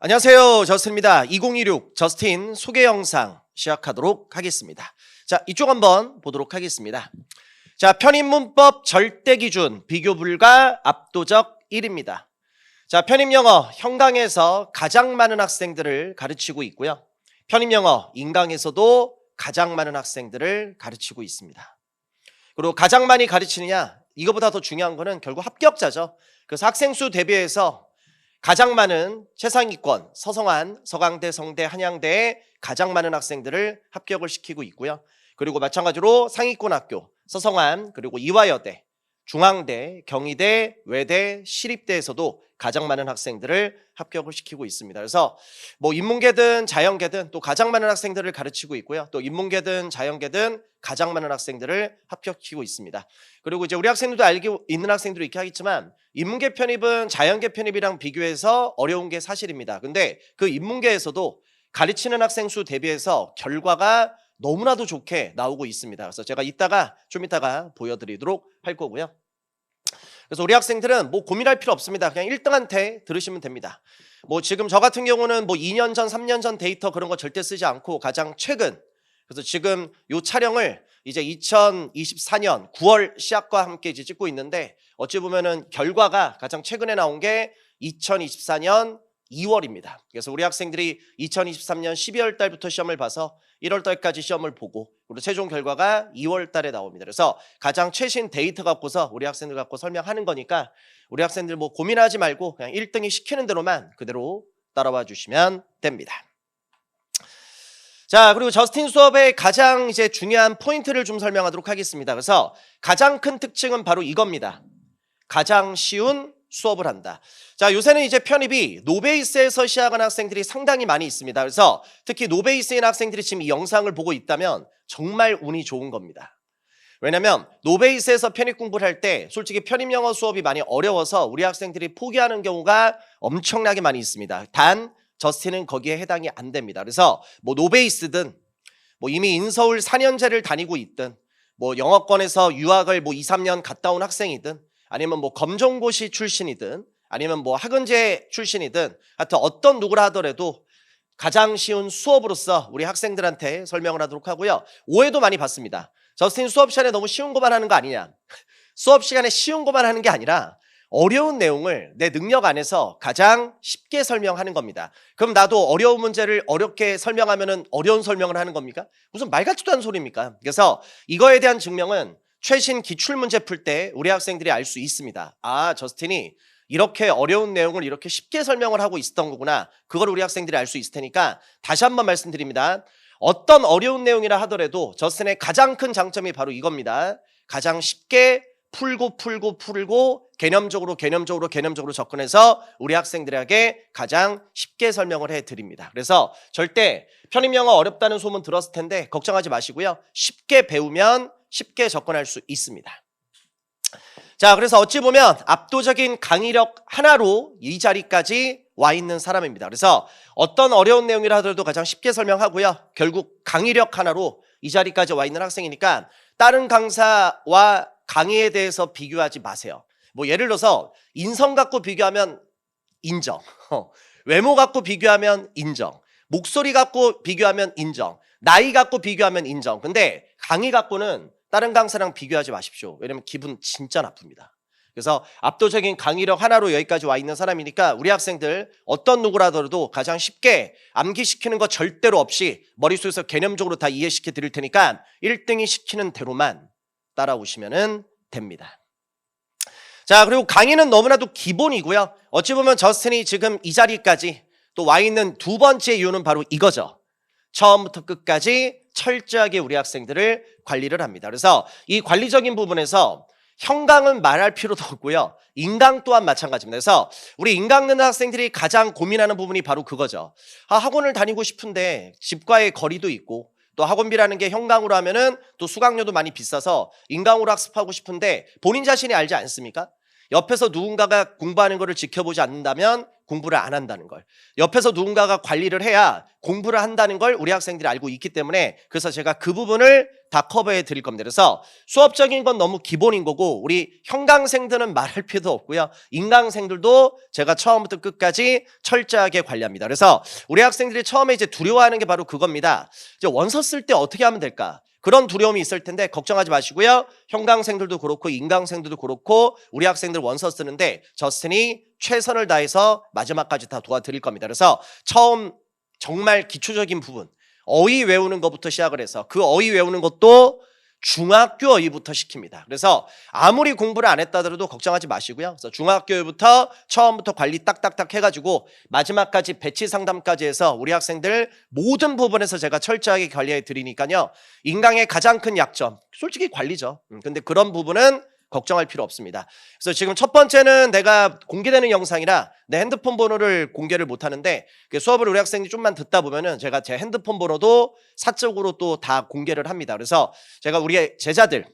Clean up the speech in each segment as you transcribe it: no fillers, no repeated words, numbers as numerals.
안녕하세요. 저스틴입니다. 2026 저스틴 소개 영상 시작하도록 하겠습니다. 자, 이쪽 한번 보도록 하겠습니다. 자, 편입문법 절대기준 비교 불가 압도적 1입니다. 자, 편입영어 형강에서 가장 많은 학생들을 가르치고 있고요. 편입영어 인강에서도 가장 많은 학생들을 가르치고 있습니다. 그리고 가장 많이 가르치느냐, 이거보다 더 중요한 거는 결국 합격자죠. 그래서 학생수 대비해서 가장 많은 최상위권, 서성한, 서강대, 성대, 한양대에 가장 많은 학생들을 합격을 시키고 있고요. 그리고 마찬가지로 상위권 학교, 서성한, 그리고 이화여대, 중앙대, 경희대, 외대, 시립대에서도 가장 많은 학생들을 합격을 시키고 있습니다. 그래서 뭐 인문계든 자연계든 또 가장 많은 학생들을 가르치고 있고요. 또 인문계든 자연계든 가장 많은 학생들을 합격시키고 있습니다. 그리고 이제 우리 학생들도 알고 있는 학생들도 있긴 하겠지만 인문계 편입은 자연계 편입이랑 비교해서 어려운 게 사실입니다. 근데 그 인문계에서도 가르치는 학생 수 대비해서 결과가 너무나도 좋게 나오고 있습니다. 그래서 제가 좀 이따가 보여드리도록 할 거고요. 그래서 우리 학생들은 뭐 고민할 필요 없습니다. 그냥 1등한테 들으시면 됩니다. 뭐 지금 저 같은 경우는 뭐 2년 전, 3년 전 데이터 그런 거 절대 쓰지 않고 가장 최근, 그래서 지금 요 촬영을 이제 2024년 9월 시작과 함께 이제 찍고 있는데 어찌 보면은 결과가 가장 최근에 나온 게 2024년 2월입니다. 그래서 우리 학생들이 2023년 12월 달부터 시험을 봐서 1월 달까지 시험을 보고 그리고 최종 결과가 2월 달에 나옵니다. 그래서 가장 최신 데이터 갖고서 우리 학생들 갖고 설명하는 거니까 우리 학생들 뭐 고민하지 말고 그냥 1등이 시키는 대로만 그대로 따라와 주시면 됩니다. 자, 그리고 저스틴 수업의 가장 이제 중요한 포인트를 좀 설명하도록 하겠습니다. 그래서 가장 큰 특징은 바로 이겁니다. 가장 쉬운 수업을 한다. 자, 요새는 이제 편입이 노베이스에서 시작하는 학생들이 상당히 많이 있습니다. 그래서 특히 노베이스인 학생들이 지금 이 영상을 보고 있다면 정말 운이 좋은 겁니다. 왜냐면 노베이스에서 편입 공부를 할 때 솔직히 편입 영어 수업이 많이 어려워서 우리 학생들이 포기하는 경우가 엄청나게 많이 있습니다. 단 저스틴은 거기에 해당이 안 됩니다. 그래서 뭐 노베이스든 뭐 이미 인서울 4년제를 다니고 있든 뭐 영어권에서 유학을 뭐 2, 3년 갔다 온 학생이든 아니면 뭐 검정고시 출신이든 아니면 뭐 학원제 출신이든 하여튼 어떤 누구라 하더라도 가장 쉬운 수업으로서 우리 학생들한테 설명을 하도록 하고요. 오해도 많이 받습니다. 저스틴 수업 시간에 너무 쉬운 것만 하는 거 아니냐. 수업 시간에 쉬운 것만 하는 게 아니라 어려운 내용을 내 능력 안에서 가장 쉽게 설명하는 겁니다. 그럼 나도 어려운 문제를 어렵게 설명하면은 어려운 설명을 하는 겁니까? 무슨 말 같지도 않은 소리입니까? 그래서 이거에 대한 증명은 최신 기출문제 풀 때 우리 학생들이 알 수 있습니다. 아, 저스틴이 이렇게 어려운 내용을 이렇게 쉽게 설명을 하고 있었던 거구나. 그걸 우리 학생들이 알 수 있을 테니까 다시 한번 말씀드립니다. 어떤 어려운 내용이라 하더라도 저스틴의 가장 큰 장점이 바로 이겁니다. 가장 쉽게 풀고 개념적으로 접근해서 우리 학생들에게 가장 쉽게 설명을 해드립니다. 그래서 절대 편입영어 어렵다는 소문 들었을 텐데 걱정하지 마시고요. 쉽게 배우면 쉽게 접근할 수 있습니다. 자, 그래서 어찌 보면 압도적인 강의력 하나로 이 자리까지 와 있는 사람입니다. 그래서 어떤 어려운 내용이라 하더라도 가장 쉽게 설명하고요. 결국 강의력 하나로 이 자리까지 와 있는 학생이니까 다른 강사와 강의에 대해서 비교하지 마세요. 뭐 예를 들어서 인성 갖고 비교하면 인정, 외모 갖고 비교하면 인정, 목소리 갖고 비교하면 인정, 나이 갖고 비교하면 인정. 근데 강의 갖고는 다른 강사랑 비교하지 마십시오. 왜냐면 기분 진짜 나쁩니다. 그래서 압도적인 강의력 하나로 여기까지 와 있는 사람이니까 우리 학생들 어떤 누구라더라도 가장 쉽게 암기시키는 거 절대로 없이 머릿속에서 개념적으로 다 이해시켜 드릴 테니까 1등이 시키는 대로만 따라오시면 됩니다. 자, 그리고 강의는 너무나도 기본이고요. 어찌 보면 저스틴이 지금 이 자리까지 또 와 있는 두 번째 이유는 바로 이거죠. 처음부터 끝까지 철저하게 우리 학생들을 관리를 합니다. 그래서 이 관리적인 부분에서 형강은 말할 필요도 없고요. 인강 또한 마찬가지입니다. 그래서 우리 인강 듣는 학생들이 가장 고민하는 부분이 바로 그거죠. 아, 학원을 다니고 싶은데 집과의 거리도 있고 또 학원비라는 게 형강으로 하면은 또 수강료도 많이 비싸서 인강으로 학습하고 싶은데 본인 자신이 알지 않습니까? 옆에서 누군가가 공부하는 것을 지켜보지 않는다면 공부를 안 한다는 걸. 옆에서 누군가가 관리를 해야 공부를 한다는 걸 우리 학생들이 알고 있기 때문에 그래서 제가 그 부분을 다 커버해 드릴 겁니다. 그래서 수업적인 건 너무 기본인 거고 우리 형광생들은 말할 필요도 없고요. 인강생들도 제가 처음부터 끝까지 철저하게 관리합니다. 그래서 우리 학생들이 처음에 이제 두려워하는 게 바로 그겁니다. 이제 원서 쓸 때 어떻게 하면 될까? 그런 두려움이 있을 텐데 걱정하지 마시고요. 형광생들도 그렇고 인강생들도 그렇고 우리 학생들 원서 쓰는데 저스틴이 최선을 다해서 마지막까지 다 도와드릴 겁니다. 그래서 처음 정말 기초적인 부분 어휘 외우는 것부터 시작을 해서 그 어휘 외우는 것도 중학교 어휘부터 시킵니다. 그래서 아무리 공부를 안 했다 하더라도 걱정하지 마시고요. 그래서 중학교부터 처음부터 관리 딱딱딱 해가지고 마지막까지 배치 상담까지 해서 우리 학생들 모든 부분에서 제가 철저하게 관리해 드리니까요. 인강의 가장 큰 약점, 솔직히 관리죠. 근데 그런 부분은 걱정할 필요 없습니다. 그래서 지금 첫 번째는 내가 공개되는 영상이라 내 핸드폰 번호를 공개를 못 하는데 수업을 우리 학생들이 좀만 듣다 보면은 제가 제 핸드폰 번호도 사적으로 또 다 공개를 합니다. 그래서 제가 우리 제자들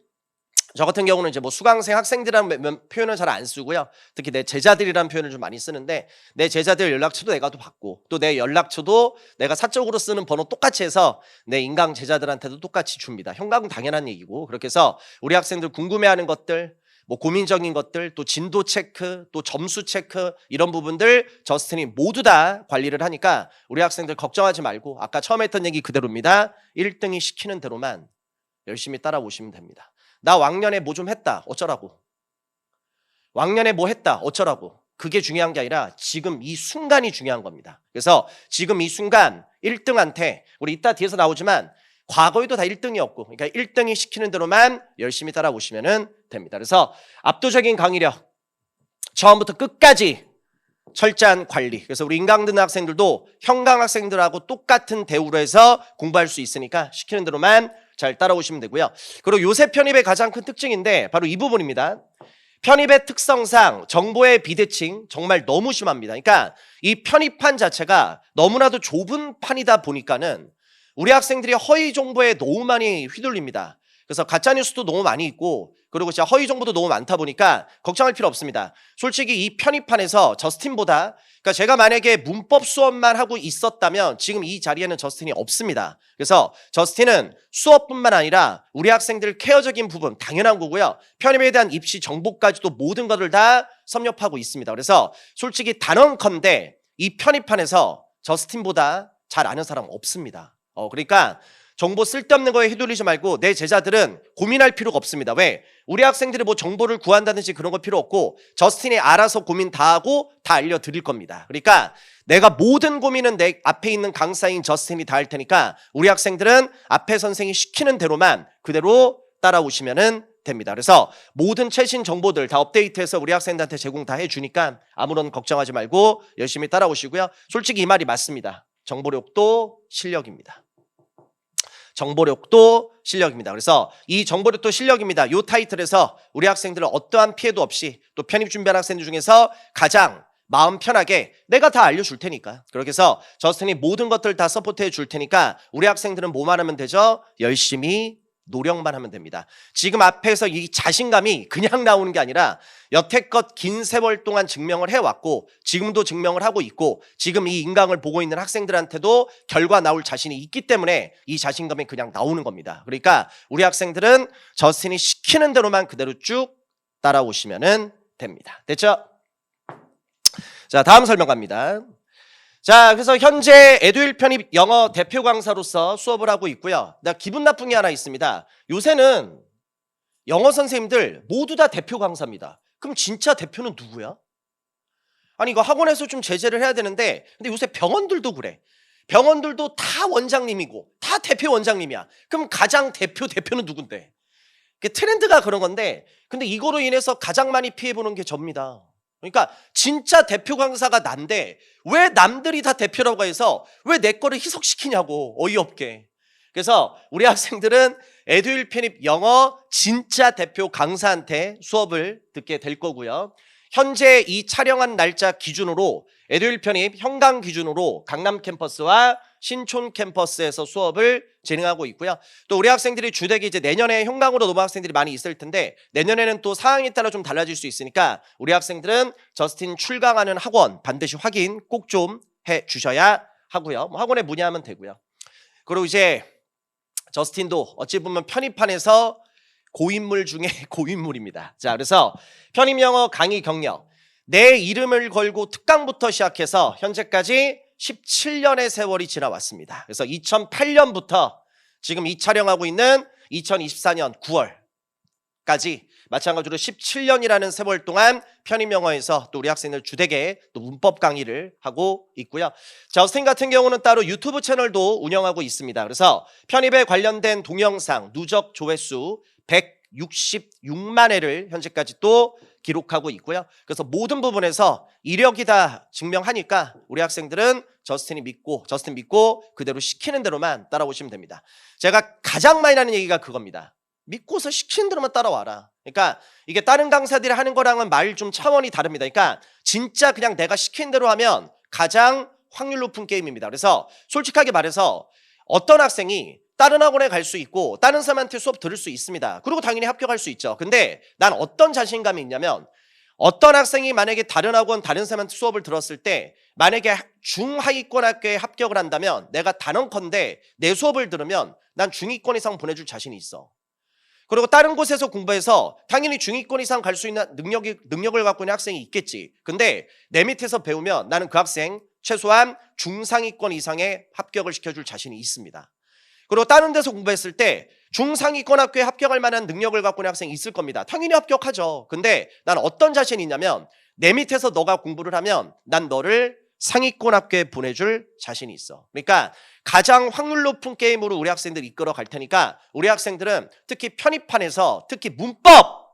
저 같은 경우는 이제 뭐 수강생 학생들이라는 표현을 잘 안 쓰고요. 특히 내 제자들이라는 표현을 좀 많이 쓰는데 내 제자들 연락처도 내가 또 받고 또 내 연락처도 내가 사적으로 쓰는 번호 똑같이 해서 내 인강 제자들한테도 똑같이 줍니다. 형광은 당연한 얘기고 그렇게 해서 우리 학생들 궁금해하는 것들 뭐 고민적인 것들 또 진도 체크 또 점수 체크 이런 부분들 저스틴이 모두 다 관리를 하니까 우리 학생들 걱정하지 말고 아까 처음에 했던 얘기 그대로입니다. 1등이 시키는 대로만 열심히 따라오시면 됩니다. 나 왕년에 뭐 좀 했다 어쩌라고, 왕년에 뭐 했다 어쩌라고, 그게 중요한 게 아니라 지금 이 순간이 중요한 겁니다. 그래서 지금 이 순간 1등한테 우리 이따 뒤에서 나오지만 과거에도 다 1등이었고 그러니까 1등이 시키는 대로만 열심히 따라오시면 됩니다. 그래서 압도적인 강의력 처음부터 끝까지 철저한 관리. 그래서 우리 인강 듣는 학생들도 형강 학생들하고 똑같은 대우로 해서 공부할 수 있으니까 시키는 대로만 잘 따라오시면 되고요. 그리고 요새 편입의 가장 큰 특징인데 바로 이 부분입니다. 편입의 특성상 정보의 비대칭 정말 너무 심합니다. 그러니까 이 편입판 자체가 너무나도 좁은 판이다 보니까는 우리 학생들이 허위 정보에 너무 많이 휘둘립니다. 그래서 가짜뉴스도 너무 많이 있고 그리고 진짜 허위 정보도 너무 많다 보니까 걱정할 필요 없습니다. 솔직히 이 편입판에서 저스틴보다 그러니까 제가 만약에 문법 수업만 하고 있었다면 지금 이 자리에는 저스틴이 없습니다. 그래서 저스틴은 수업뿐만 아니라 우리 학생들 케어적인 부분 당연한 거고요. 편입에 대한 입시 정보까지도 모든 것을 다 섭렵하고 있습니다. 그래서 솔직히 단언컨대 이 편입판에서 저스틴보다 잘 아는 사람 없습니다. 그러니까 정보 쓸데없는 거에 휘둘리지 말고 내 제자들은 고민할 필요가 없습니다. 왜? 우리 학생들이 뭐 정보를 구한다든지 그런 거 필요 없고 저스틴이 알아서 고민 다 하고 다 알려드릴 겁니다. 그러니까 내가 모든 고민은 내 앞에 있는 강사인 저스틴이 다 할 테니까 우리 학생들은 앞에 선생이 시키는 대로만 그대로 따라오시면 됩니다. 그래서 모든 최신 정보들 다 업데이트해서 우리 학생들한테 제공 다 해주니까 아무런 걱정하지 말고 열심히 따라오시고요. 솔직히 이 말이 맞습니다. 정보력도 실력입니다. 정보력도 실력입니다. 그래서 이 정보력도 실력입니다. 이 타이틀에서 우리 학생들은 어떠한 피해도 없이 또 편입 준비하는 학생들 중에서 가장 마음 편하게 내가 다 알려줄 테니까 그렇게 해서 저스틴이 모든 것들 다 서포트해 줄 테니까 우리 학생들은 뭐만 하면 되죠? 열심히 노력만 하면 됩니다. 지금 앞에서 이 자신감이 그냥 나오는 게 아니라 여태껏 긴 세월 동안 증명을 해왔고 지금도 증명을 하고 있고 지금 이 인강을 보고 있는 학생들한테도 결과 나올 자신이 있기 때문에 이 자신감이 그냥 나오는 겁니다. 그러니까 우리 학생들은 저스틴이 시키는 대로만 그대로 쭉 따라오시면 됩니다. 됐죠? 자, 다음 설명 갑니다. 자, 그래서 현재 에듀윌 편입 영어 대표 강사로서 수업을 하고 있고요. 나 기분 나쁜 게 하나 있습니다. 요새는 영어 선생님들 모두 다 대표 강사입니다. 그럼 진짜 대표는 누구야? 아니 이거 학원에서 좀 제재를 해야 되는데 근데 요새 병원들도 그래. 병원들도 다 원장님이고 다 대표 원장님이야. 그럼 가장 대표는 누군데? 트렌드가 그런 건데 근데 이거로 인해서 가장 많이 피해보는 게 접니다. 그러니까 진짜 대표 강사가 난데 왜 남들이 다 대표라고 해서 왜 내 거를 희석시키냐고 어이없게. 그래서 우리 학생들은 에듀윌 편입 영어 진짜 대표 강사한테 수업을 듣게 될 거고요. 현재 이 촬영한 날짜 기준으로 에듀윌 편입 현강 기준으로 강남 캠퍼스와 신촌 캠퍼스에서 수업을 진행하고 있고요. 또 우리 학생들이 주택이 이제 내년에 형광으로 넘어간 학생들이 많이 있을 텐데 내년에는 또 상황에 따라 좀 달라질 수 있으니까 우리 학생들은 저스틴 출강하는 학원 반드시 확인 꼭 좀 해 주셔야 하고요. 뭐 학원에 문의하면 되고요. 그리고 이제 저스틴도 어찌 보면 편입반에서 고인물 중에 고인물입니다. 자, 그래서 편입영어 강의 경력 내 이름을 걸고 특강부터 시작해서 현재까지 17년의 세월이 지나왔습니다. 그래서 2008년부터 지금 이 촬영하고 있는 2024년 9월까지 마찬가지로 17년이라는 세월 동안 편입영어에서 또 우리 학생들 주되게 또 문법 강의를 하고 있고요. 저스틴 같은 경우는 따로 유튜브 채널도 운영하고 있습니다. 그래서 편입에 관련된 동영상 누적 조회수 166만 회를 현재까지 또 기록하고 있고요. 그래서 모든 부분에서 이력이다 증명하니까 우리 학생들은 저스틴 믿고 그대로 시키는 대로만 따라오시면 됩니다. 제가 가장 많이 하는 얘기가 그겁니다. 믿고서 시키는 대로만 따라와라. 그러니까 이게 다른 강사들이 하는 거랑은 말 좀 차원이 다릅니다. 그러니까 진짜 그냥 내가 시키는 대로 하면 가장 확률 높은 게임입니다. 그래서 솔직하게 말해서 어떤 학생이 다른 학원에 갈 수 있고 다른 사람한테 수업 들을 수 있습니다. 그리고 당연히 합격할 수 있죠. 근데 난 어떤 자신감이 있냐면 어떤 학생이 만약에 다른 학원 다른 사람한테 수업을 들었을 때 만약에 중하위권 학교에 합격을 한다면 내가 단언컨대 내 수업을 들으면 난 중위권 이상 보내줄 자신이 있어. 그리고 다른 곳에서 공부해서 당연히 중위권 이상 갈 수 있는 능력을 갖고 있는 학생이 있겠지. 근데 내 밑에서 배우면 나는 그 학생 최소한 중상위권 이상의 합격을 시켜줄 자신이 있습니다. 그리고 다른 데서 공부했을 때 중상위권 학교에 합격할 만한 능력을 갖고 있는 학생이 있을 겁니다. 당연히 합격하죠. 근데 난 어떤 자신이 있냐면 내 밑에서 너가 공부를 하면 난 너를 상위권 학교에 보내줄 자신이 있어. 그러니까 가장 확률 높은 게임으로 우리 학생들 이끌어 갈 테니까 우리 학생들은 특히 편입판에서 특히 문법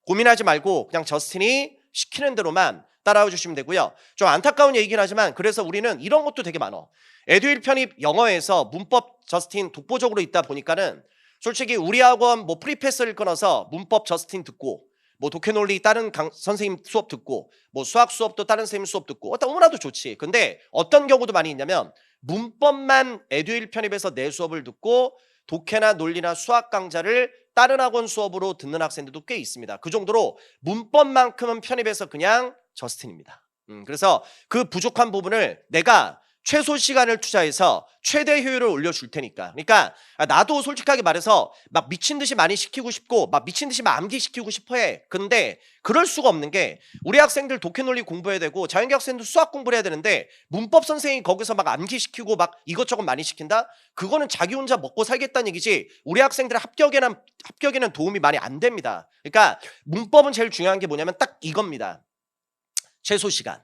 고민하지 말고 그냥 저스틴이 시키는 대로만 따라와 주시면 되고요. 좀 안타까운 얘기긴 하지만 그래서 우리는 이런 것도 되게 많아. 에듀윌 편입 영어에서 문법 저스틴 독보적으로 있다 보니까는 솔직히 우리 학원 뭐 프리패스를 끊어서 문법 저스틴 듣고 뭐 독해논리 다른 선생님 수업 듣고 뭐 수학 수업도 다른 선생님 수업 듣고 너무나도 좋지. 근데 어떤 경우도 많이 있냐면 문법만 에듀윌 편입에서 내 수업을 듣고 독해나 논리나 수학 강좌를 다른 학원 수업으로 듣는 학생들도 꽤 있습니다. 그 정도로 문법만큼은 편입해서 그냥 저스틴입니다. 그래서 그 부족한 부분을 내가 최소 시간을 투자해서 최대 효율을 올려줄 테니까. 그러니까 나도 솔직하게 말해서 막 미친 듯이 많이 시키고 싶고 막 미친 듯이 막 암기시키고 싶어 해. 근데 그럴 수가 없는 게 우리 학생들 독해논리 공부해야 되고 자연계 학생들 수학 공부를 해야 되는데 문법 선생님이 거기서 막 암기시키고 막 이것저것 많이 시킨다? 그거는 자기 혼자 먹고 살겠다는 얘기지 우리 학생들의 합격에는 도움이 많이 안 됩니다. 그러니까 문법은 제일 중요한 게 뭐냐면 딱 이겁니다. 최소 시간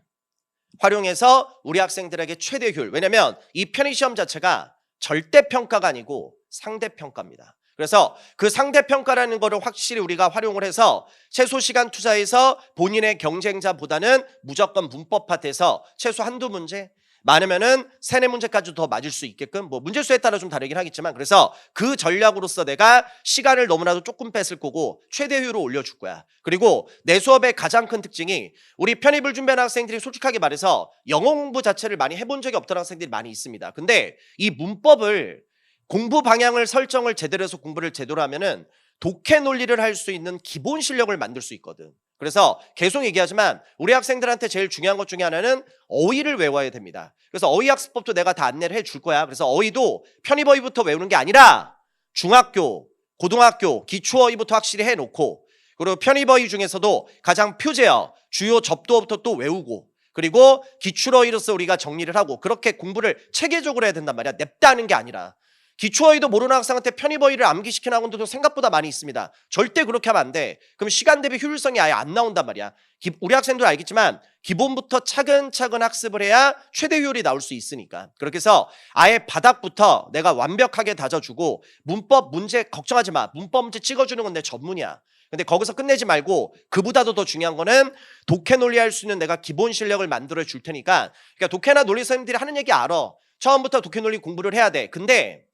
활용해서 우리 학생들에게 최대 효율. 왜냐면 이 편입시험 자체가 절대평가가 아니고 상대평가입니다. 그래서 그 상대평가라는 거를 확실히 우리가 활용을 해서 최소 시간 투자해서 본인의 경쟁자보다는 무조건 문법 파트에서 최소 한두 문제 많으면은 3-4문제까지 더 맞을 수 있게끔 뭐 문제수에 따라 좀 다르긴 하겠지만 그래서 그 전략으로서 내가 시간을 너무나도 조금 뺐을 거고 최대 효율을 올려줄 거야. 그리고 내 수업의 가장 큰 특징이 우리 편입을 준비하는 학생들이 솔직하게 말해서 영어 공부 자체를 많이 해본 적이 없던 학생들이 많이 있습니다. 근데 이 문법을 공부 방향을 설정을 제대로 해서 공부를 제대로 하면은 독해 논리를 할 수 있는 기본 실력을 만들 수 있거든. 그래서 계속 얘기하지만 우리 학생들한테 제일 중요한 것 중에 하나는 어휘를 외워야 됩니다. 그래서 어휘 학습법도 내가 다 안내를 해줄 거야. 그래서 어휘도 편입어휘부터 외우는 게 아니라 중학교, 고등학교 기초어휘부터 확실히 해놓고 그리고 편입어휘 중에서도 가장 표제어, 주요 접두어부터 또 외우고 그리고 기출어휘로서 우리가 정리를 하고 그렇게 공부를 체계적으로 해야 된단 말이야. 냅다 하는 게 아니라. 기초어휘도 모르는 학생한테 편입어휘를 암기시키는 학원들도 생각보다 많이 있습니다. 절대 그렇게 하면 안 돼. 그럼 시간 대비 효율성이 아예 안 나온단 말이야. 우리 학생도 알겠지만 기본부터 차근차근 학습을 해야 최대 효율이 나올 수 있으니까. 그렇게 해서 아예 바닥부터 내가 완벽하게 다져주고 문법 문제 걱정하지 마. 문법 문제 찍어주는 건 내 전문이야. 근데 거기서 끝내지 말고 그보다도 더 중요한 거는 독해 논리 할 수 있는 내가 기본 실력을 만들어 줄 테니까 그러니까 독해나 논리 선생님들이 하는 얘기 알아. 처음부터 독해 논리 공부를 해야 돼. 근데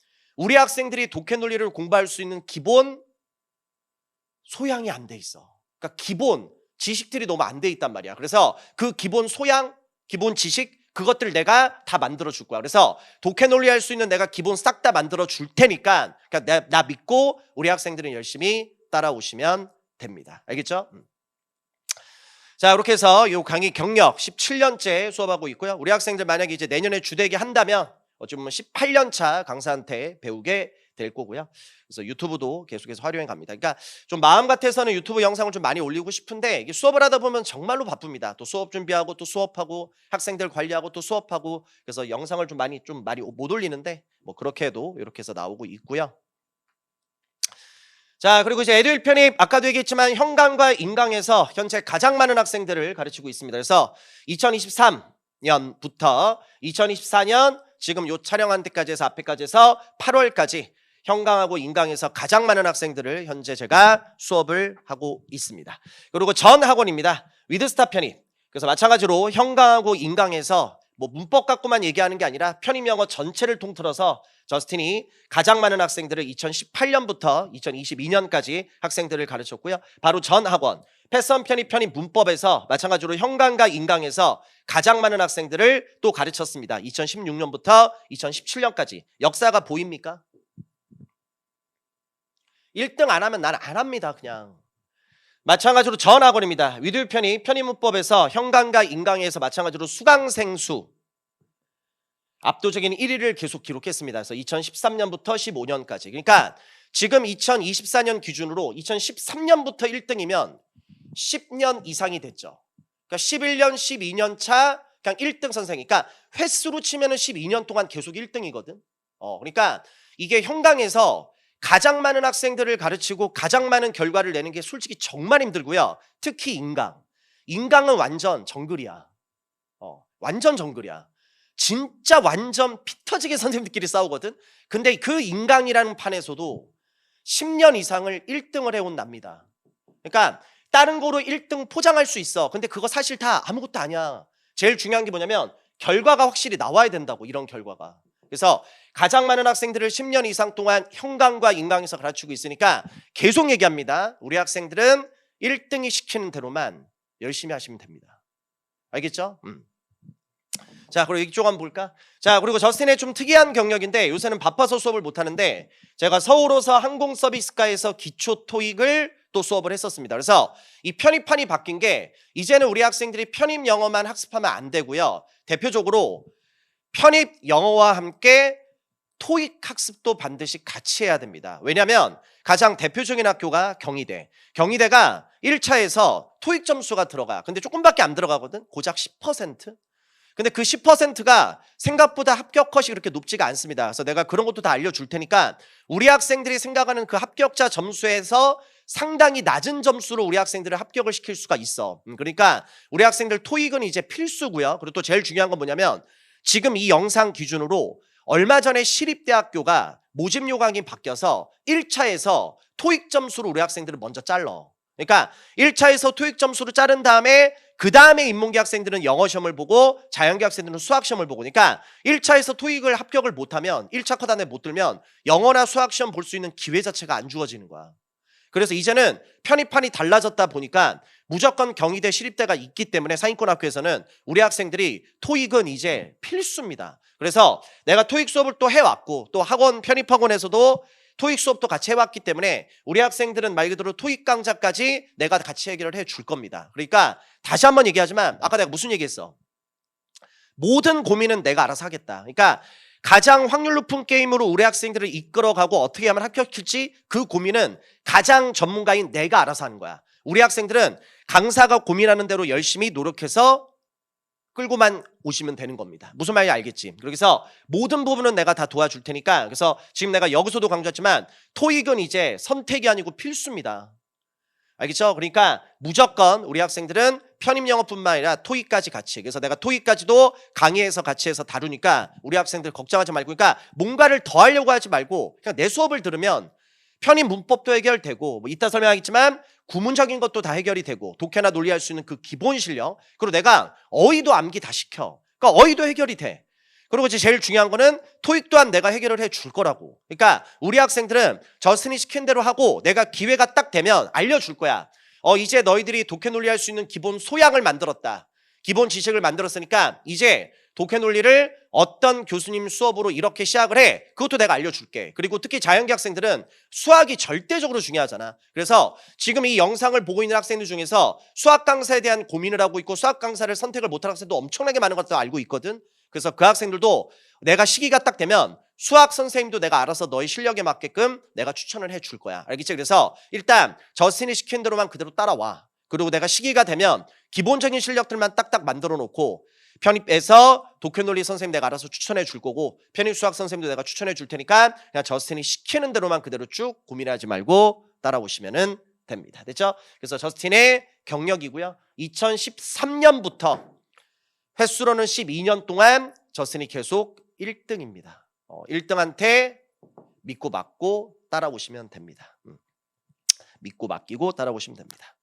우리 학생들이 독해 논리를 공부할 수 있는 기본 소양이 안 돼 있어. 그러니까 기본 지식들이 너무 안 돼 있단 말이야. 그래서 그 기본 소양, 기본 지식 그것들 내가 다 만들어 줄 거야. 그래서 독해 논리할 수 있는 내가 기본 싹 다 만들어 줄 테니까 그러니까 나 믿고 우리 학생들은 열심히 따라오시면 됩니다. 알겠죠? 자, 이렇게 해서 이 강의 경력 17년째 수업하고 있고요. 우리 학생들 만약에 이제 내년에 주대기 한다면 어찌 보면 18년 차 강사한테 배우게 될 거고요. 그래서 유튜브도 계속해서 활용해 갑니다. 그러니까 좀 마음 같아서는 유튜브 영상을 좀 많이 올리고 싶은데 이게 수업을 하다 보면 정말로 바쁩니다. 또 수업 준비하고 또 수업하고 학생들 관리하고 또 수업하고 그래서 영상을 좀 많이 못 올리는데 뭐 그렇게 해도 이렇게 해서 나오고 있고요. 자, 그리고 이제 애들 편입 아까도 얘기했지만 형강과 인강에서 현재 가장 많은 학생들을 가르치고 있습니다. 그래서 2023년부터 2024년 지금 요 촬영한 때까지 해서 앞에까지 해서 8월까지 형강하고 인강에서 가장 많은 학생들을 현재 제가 수업을 하고 있습니다. 그리고 전 학원입니다. 위드스타 편입. 그래서 마찬가지로 형강하고 인강에서 뭐 문법 갖고만 얘기하는 게 아니라 편입 영어 전체를 통틀어서 저스틴이 가장 많은 학생들을 2018년부터 2022년까지 학생들을 가르쳤고요. 바로 전 학원 패션 편입 문법에서 마찬가지로 형강과 인강에서 가장 많은 학생들을 또 가르쳤습니다. 2016년부터 2017년까지. 역사가 보입니까? 1등 안 하면 난 안 합니다. 그냥. 마찬가지로 전 학원입니다. 위드 편입 문법에서 형강과 인강에서 마찬가지로 수강생 수 압도적인 1위를 계속 기록했습니다. 그래서 2013년부터 15년까지. 그러니까 지금 2024년 기준으로 2013년부터 1등이면 10년 이상이 됐죠. 그러니까 11년, 12년 차 그냥 1등 선생님. 그러니까 횟수로 치면은 12년 동안 계속 1등이거든. 그러니까 이게 형강에서 가장 많은 학생들을 가르치고 가장 많은 결과를 내는 게 솔직히 정말 힘들고요. 특히 인강. 인강은 완전 정글이야. 완전 정글이야. 진짜 완전 피 터지게 선생님들끼리 싸우거든. 근데 그 인강이라는 판에서도 10년 이상을 1등을 해온 납니다. 그러니까 다른 거로 1등 포장할 수 있어. 근데 그거 사실 다 아무것도 아니야. 제일 중요한 게 뭐냐면 결과가 확실히 나와야 된다고. 이런 결과가. 그래서 가장 많은 학생들을 10년 이상 동안 형강과 인강에서 가르치고 있으니까 계속 얘기합니다. 우리 학생들은 1등이 시키는 대로만 열심히 하시면 됩니다. 알겠죠? 자, 그리고 이쪽 한번 볼까? 자, 그리고 저스틴의 좀 특이한 경력인데 요새는 바빠서 수업을 못 하는데 제가 서울호서 항공서비스과에서 기초 토익을 또 수업을 했었습니다. 그래서 이 편입판이 바뀐 게 이제는 우리 학생들이 편입 영어만 학습하면 안 되고요. 대표적으로 편입 영어와 함께 토익 학습도 반드시 같이 해야 됩니다. 왜냐하면 가장 대표적인 학교가 경희대. 경희대가 1차에서 토익 점수가 들어가. 근데 조금밖에 안 들어가거든. 고작 10%. 근데 그 10%가 생각보다 합격 컷이 그렇게 높지가 않습니다. 그래서 내가 그런 것도 다 알려줄 테니까 우리 학생들이 생각하는 그 합격자 점수에서 상당히 낮은 점수로 우리 학생들을 합격을 시킬 수가 있어. 그러니까 우리 학생들 토익은 이제 필수고요. 그리고 또 제일 중요한 건 뭐냐면 지금 이 영상 기준으로 얼마 전에 시립대학교가 모집 요강이 바뀌어서 1차에서 토익 점수로 우리 학생들을 먼저 잘라. 그러니까 1차에서 토익 점수를 자른 다음에 그 다음에 인문계 학생들은 영어 시험을 보고 자연계 학생들은 수학 시험을 보고 그러니까 1차에서 토익을 합격을 못하면 1차 컷 안에 못 들면 영어나 수학 시험 볼 수 있는 기회 자체가 안 주어지는 거야. 그래서 이제는 편입판이 달라졌다 보니까 무조건 경희대 시립대가 있기 때문에 상위권 학교에서는 우리 학생들이 토익은 이제 필수입니다. 그래서 내가 토익 수업을 또 해왔고 또 학원 편입학원에서도 토익 수업도 같이 해왔기 때문에 우리 학생들은 말 그대로 토익 강좌까지 내가 같이 해결을 해줄 겁니다. 그러니까 다시 한번 얘기하지만 아까 내가 무슨 얘기했어? 모든 고민은 내가 알아서 하겠다. 그러니까 가장 확률 높은 게임으로 우리 학생들을 이끌어가고 어떻게 하면 합격할지 그 고민은 가장 전문가인 내가 알아서 하는 거야. 우리 학생들은 강사가 고민하는 대로 열심히 노력해서 끌고만 오시면 되는 겁니다. 무슨 말인지 알겠지? 그래서 모든 부분은 내가 다 도와줄 테니까 그래서 지금 내가 여기서도 강조했지만 토익은 이제 선택이 아니고 필수입니다. 알겠죠? 그러니까 무조건 우리 학생들은 편입 영어뿐만 아니라 토익까지 같이 그래서 내가 토익까지도 강의에서 같이 해서 다루니까 우리 학생들 걱정하지 말고 그러니까 뭔가를 더 하려고 하지 말고 그냥 내 수업을 들으면 편입 문법도 해결되고 뭐 이따 설명하겠지만 구문적인 것도 다 해결이 되고 독해나 논리할 수 있는 그 기본 실력 그리고 내가 어휘도 암기 다 시켜. 그러니까 어휘도 해결이 돼. 그리고 이제 제일 중요한 거는 토익 또한 내가 해결을 해줄 거라고. 그러니까 우리 학생들은 저스틴이 시킨 대로 하고 내가 기회가 딱 되면 알려줄 거야. 이제 너희들이 독해 논리할 수 있는 기본 소양을 만들었다. 기본 지식을 만들었으니까 이제 독해 논리를 어떤 교수님 수업으로 이렇게 시작을 해. 그것도 내가 알려줄게. 그리고 특히 자연계 학생들은 수학이 절대적으로 중요하잖아. 그래서 지금 이 영상을 보고 있는 학생들 중에서 수학 강사에 대한 고민을 하고 있고 수학 강사를 선택을 못할 학생도 엄청나게 많은 것도 알고 있거든. 그래서 그 학생들도 내가 시기가 딱 되면 수학 선생님도 내가 알아서 너의 실력에 맞게끔 내가 추천을 해줄 거야. 알겠지? 그래서 일단 저스틴이 시킨 대로만 그대로 따라와. 그리고 내가 시기가 되면 기본적인 실력들만 딱딱 만들어 놓고 편입에서 독해 논리 선생님 내가 알아서 추천해 줄 거고 편입 수학 선생님도 내가 추천해 줄 테니까 그냥 저스틴이 시키는 대로만 그대로 쭉 고민하지 말고 따라오시면 됩니다. 됐죠? 그래서 저스틴의 경력이고요. 2013년부터 횟수로는 12년 동안 저스틴이 계속 1등입니다. 1등한테 믿고 맡고 따라오시면 됩니다. 믿고 맡기고 따라오시면 됩니다.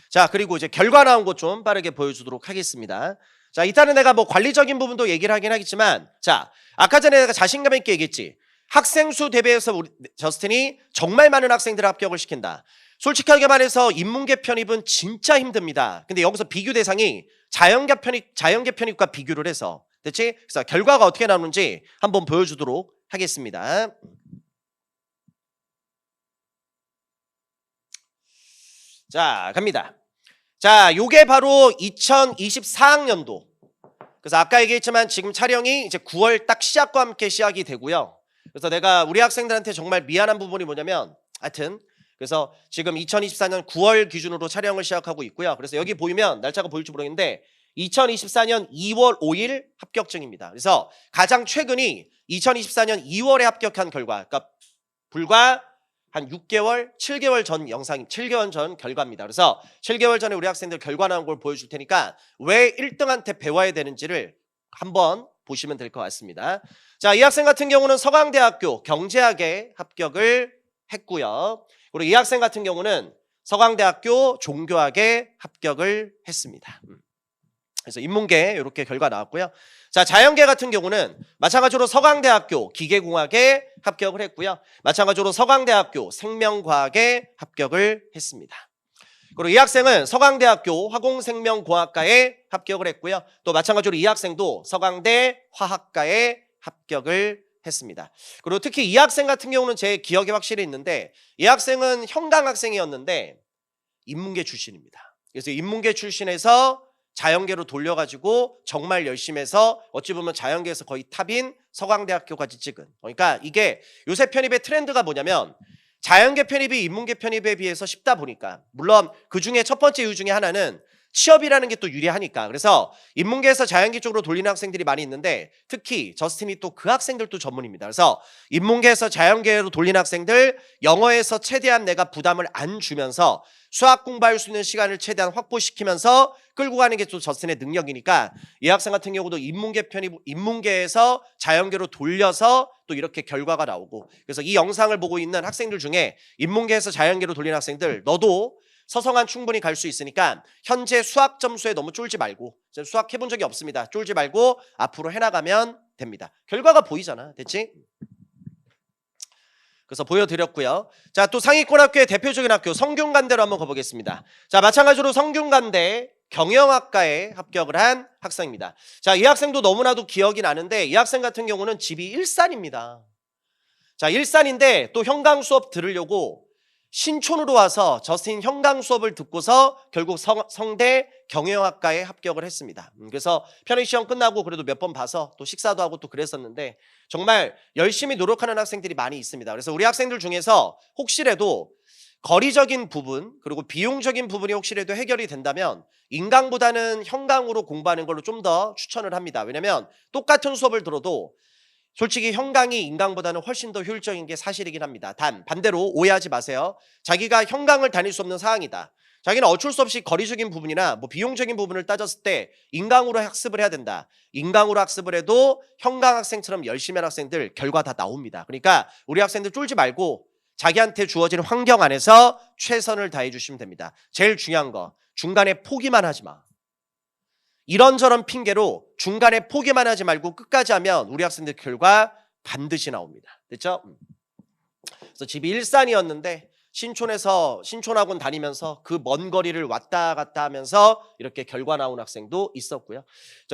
자, 그리고 이제 결과 나온 것 좀 빠르게 보여주도록 하겠습니다. 자, 일단은 내가 뭐 관리적인 부분도 얘기를 하긴 하겠지만, 자, 아까 전에 내가 자신감 있게 얘기했지. 학생 수 대비해서 우리 저스틴이 정말 많은 학생들을 합격을 시킨다. 솔직하게 말해서 인문계 편입은 진짜 힘듭니다. 근데 여기서 비교 대상이 자연계 편입과 비교를 해서, 됐지? 그래서 결과가 어떻게 나오는지 한번 보여주도록 하겠습니다. 자, 갑니다. 자, 요게 바로 2024학년도. 그래서 아까 얘기했지만 지금 촬영이 이제 9월 딱 시작과 함께 시작이 되고요. 그래서 내가 우리 학생들한테 정말 미안한 부분이 뭐냐면 하여튼 그래서 지금 2024년 9월 기준으로 촬영을 시작하고 있고요. 그래서 여기 보이면 날짜가 보일지 모르겠는데 2024년 2월 5일 합격증입니다. 그래서 가장 최근이 2024년 2월에 합격한 결과, 그러니까 불과 한 6개월, 7개월 전 영상, 7개월 전 결과입니다. 그래서 7개월 전에 우리 학생들 결과 나온 걸 보여줄 테니까 왜 1등한테 배워야 되는지를 한번 보시면 될 것 같습니다. 자, 이 학생 같은 경우는 서강대학교 경제학에 합격을 했고요. 그리고 이 학생 같은 경우는 서강대학교 종교학에 합격을 했습니다. 그래서 인문계 이렇게 결과 나왔고요. 자, 자연계 같은 경우는 마찬가지로 서강대학교 기계공학에 합격을 했고요. 마찬가지로 서강대학교 생명과학에 합격을 했습니다. 그리고 이 학생은 서강대학교 화공생명공학과에 합격을 했고요. 또 마찬가지로 이 학생도 서강대 화학과에 합격을 했습니다. 그리고 특히 이 학생 같은 경우는 제 기억에 확실히 있는데 이 학생은 형강 학생이었는데 인문계 출신입니다. 그래서 인문계 출신에서 자연계로 돌려가지고 정말 열심히 해서 어찌 보면 자연계에서 거의 탑인 서강대학교까지 찍은. 그러니까 이게 요새 편입의 트렌드가 뭐냐면 자연계 편입이 인문계 편입에 비해서 쉽다 보니까 물론 그중에 첫 번째 이유 중에 하나는 취업이라는 게 또 유리하니까 그래서 인문계에서 자연계 쪽으로 돌리는 학생들이 많이 있는데 특히 저스틴이 또 그 학생들도 전문입니다. 그래서 인문계에서 자연계로 돌리는 학생들 영어에서 최대한 내가 부담을 안 주면서 수학 공부할 수 있는 시간을 최대한 확보시키면서 끌고 가는 게 또 저스틴의 능력이니까 이 학생 같은 경우도 인문계 편입, 인문계에서 자연계로 돌려서 또 이렇게 결과가 나오고 그래서 이 영상을 보고 있는 학생들 중에 인문계에서 자연계로 돌리는 학생들 너도 서성한 충분히 갈 수 있으니까 현재 수학 점수에 너무 쫄지 말고 수학 해본 적이 없습니다. 쫄지 말고 앞으로 해나가면 됩니다. 결과가 보이잖아. 됐지? 그래서 보여드렸고요. 자, 또 상위권 학교의 대표적인 학교 성균관대로 한번 가보겠습니다. 자, 마찬가지로 성균관대 경영학과에 합격을 한 학생입니다. 자, 이 학생도 너무나도 기억이 나는데 이 학생 같은 경우는 집이 일산입니다. 자, 일산인데 또 형강 수업 들으려고 신촌으로 와서 저스틴 형강 수업을 듣고서 결국 성대 경영학과에 합격을 했습니다. 그래서 편입시험 끝나고 그래도 몇 번 봐서 또 식사도 하고 또 그랬었는데 정말 열심히 노력하는 학생들이 많이 있습니다. 그래서 우리 학생들 중에서 혹시라도 거리적인 부분 그리고 비용적인 부분이 혹시라도 해결이 된다면 인강보다는 형강으로 공부하는 걸로 좀 더 추천을 합니다. 왜냐면 똑같은 수업을 들어도 솔직히 형강이 인강보다는 훨씬 더 효율적인 게 사실이긴 합니다. 단 반대로 오해하지 마세요. 자기가 형강을 다닐 수 없는 상황이다. 자기는 어쩔 수 없이 거리적인 부분이나 뭐 비용적인 부분을 따졌을 때 인강으로 학습을 해야 된다. 인강으로 학습을 해도 형강 학생처럼 열심히 한 학생들 결과 다 나옵니다. 그러니까 우리 학생들 쫄지 말고 자기한테 주어진 환경 안에서 최선을 다해 주시면 됩니다. 제일 중요한 거 중간에 포기만 하지 마. 이런저런 핑계로 중간에 포기만 하지 말고 끝까지 하면 우리 학생들 결과 반드시 나옵니다. 됐죠? 그래서 집이 일산이었는데 신촌에서 신촌학원 다니면서 그 먼 거리를 왔다 갔다 하면서 이렇게 결과 나온 학생도 있었고요.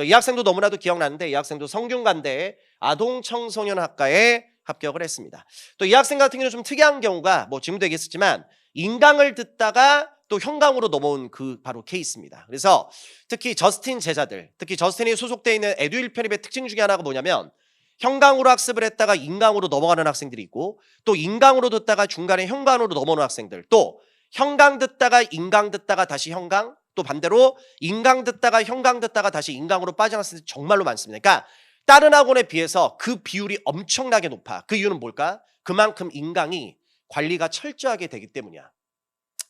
이 학생도 너무나도 기억나는데 이 학생도 성균관대 아동청소년학과에 합격을 했습니다. 또 이 학생 같은 경우는 좀 특이한 경우가 뭐 지금도 얘기했었지만 인강을 듣다가 또 형강으로 넘어온 그 바로 케이스입니다. 그래서 특히 저스틴 제자들, 특히 저스틴이 소속되어 있는 에듀윌 편입의 특징 중에 하나가 뭐냐면 형강으로 학습을 했다가 인강으로 넘어가는 학생들이 있고 또 인강으로 듣다가 중간에 형강으로 넘어오는 학생들, 또 형강 듣다가 인강 듣다가 다시 형강, 또 반대로 인강 듣다가 형강 듣다가 다시 인강으로 빠지는 학생들이 정말로 많습니다. 그러니까 다른 학원에 비해서 그 비율이 엄청나게 높아. 그 이유는 뭘까? 그만큼 인강이 관리가 철저하게 되기 때문이야.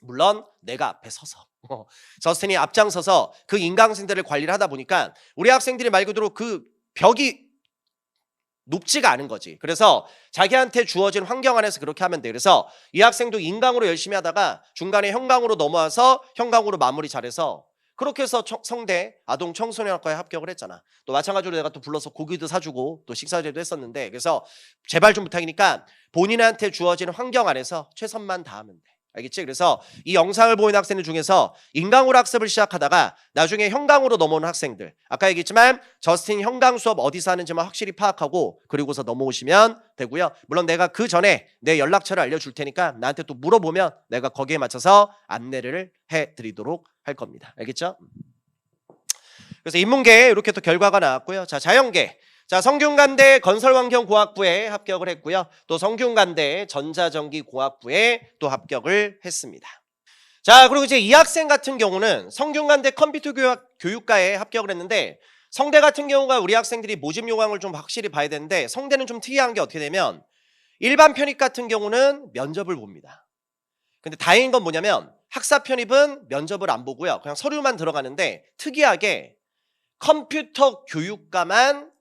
물론 내가 앞에 서서 저스틴이 앞장서서 그 인강생들을 관리를 하다 보니까 우리 학생들이 말 그대로 그 벽이 높지가 않은 거지. 그래서 자기한테 주어진 환경 안에서 그렇게 하면 돼. 그래서 이 학생도 인강으로 열심히 하다가 중간에 형강으로 넘어와서 형강으로 마무리 잘해서 그렇게 해서 성대 아동청소년학과에 합격을 했잖아. 또 마찬가지로 내가 또 불러서 고기도 사주고 또 식사제도 했었는데, 그래서 제발 좀 부탁이니까 본인한테 주어진 환경 안에서 최선만 다하면 돼. 알겠지? 그래서 이 영상을 보는 학생들 중에서 인강으로 학습을 시작하다가 나중에 형강으로 넘어오는 학생들, 아까 얘기했지만 저스틴 형강 수업 어디서 하는지만 확실히 파악하고 그리고서 넘어오시면 되고요. 물론 내가 그 전에 내 연락처를 알려줄 테니까 나한테 또 물어보면 내가 거기에 맞춰서 안내를 해드리도록 할 겁니다. 알겠죠? 그래서 인문계 이렇게 또 결과가 나왔고요. 자, 자연계. 자, 성균관대 건설환경공학부에 합격을 했고요. 또 성균관대 전자전기공학부에 또 합격을 했습니다. 자, 그리고 이제 이 학생 같은 경우는 성균관대 컴퓨터 교육과에 합격을 했는데, 성대 같은 경우가 우리 학생들이 모집 요강을 좀 확실히 봐야 되는데, 성대는 좀 특이한 게 어떻게 되면 일반 편입 같은 경우는 면접을 봅니다. 근데 다행인 건 뭐냐면 학사 편입은 면접을 안 보고요. 그냥 서류만 들어가는데 특이하게 컴퓨터 교육과만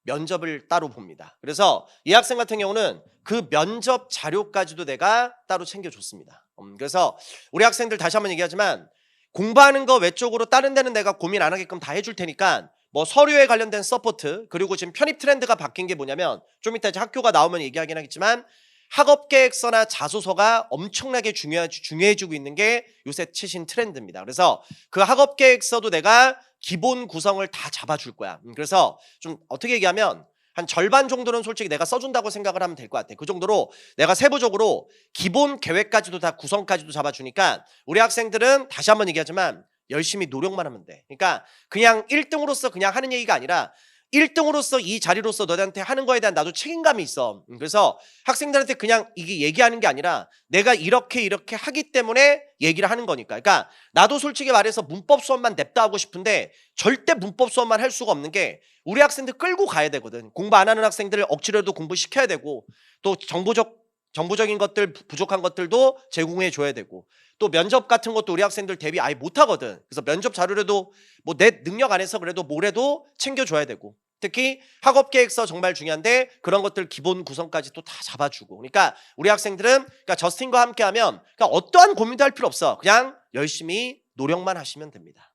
면접을 따로 봅니다. 그래서 이 학생 같은 경우는 그 면접 자료까지도 내가 따로 챙겨줬습니다. 그래서 우리 학생들 다시 한번 얘기하지만 공부하는 거 외적으로 다른 데는 내가 고민 안 하게끔 다 해줄 테니까 뭐 서류에 관련된 서포트, 그리고 지금 편입 트렌드가 바뀐 게 뭐냐면 좀 이따 이제 학교가 나오면 얘기하긴 하겠지만 학업계획서나 자소서가 엄청나게 중요해지고 있는 게 요새 최신 트렌드입니다. 그래서 그 학업계획서도 내가 기본 구성을 다 잡아줄 거야. 그래서 좀 어떻게 얘기하면 한 절반 정도는 솔직히 내가 써준다고 생각을 하면 될 것 같아. 그 정도로 내가 세부적으로 기본 계획까지도 다 구성까지도 잡아주니까 우리 학생들은 다시 한번 얘기하지만 열심히 노력만 하면 돼. 그러니까 그냥 1등으로서 그냥 하는 얘기가 아니라 1등으로서 이 자리로서 너희한테 하는 거에 대한 나도 책임감이 있어. 그래서 학생들한테 그냥 이게 얘기하는 게 아니라 내가 이렇게 하기 때문에 얘기를 하는 거니까. 그러니까 나도 솔직히 말해서 문법 수업만 냅다 하고 싶은데 절대 문법 수업만 할 수가 없는 게 우리 학생들 끌고 가야 되거든. 공부 안 하는 학생들을 억지로도 공부시켜야 되고 또 정보적인 것들, 부족한 것들도 제공해 줘야 되고 또 면접 같은 것도 우리 학생들 대비 아예 못 하거든. 그래서 면접 자료라도 뭐 내 능력 안에서 그래도 뭐래도 챙겨줘야 되고, 특히 학업계획서 정말 중요한데 그런 것들 기본 구성까지 또 다 잡아주고. 그러니까 우리 학생들은 그러니까 저스틴과 함께하면 그러니까 어떠한 고민도 할 필요 없어. 그냥 열심히 노력만 하시면 됩니다.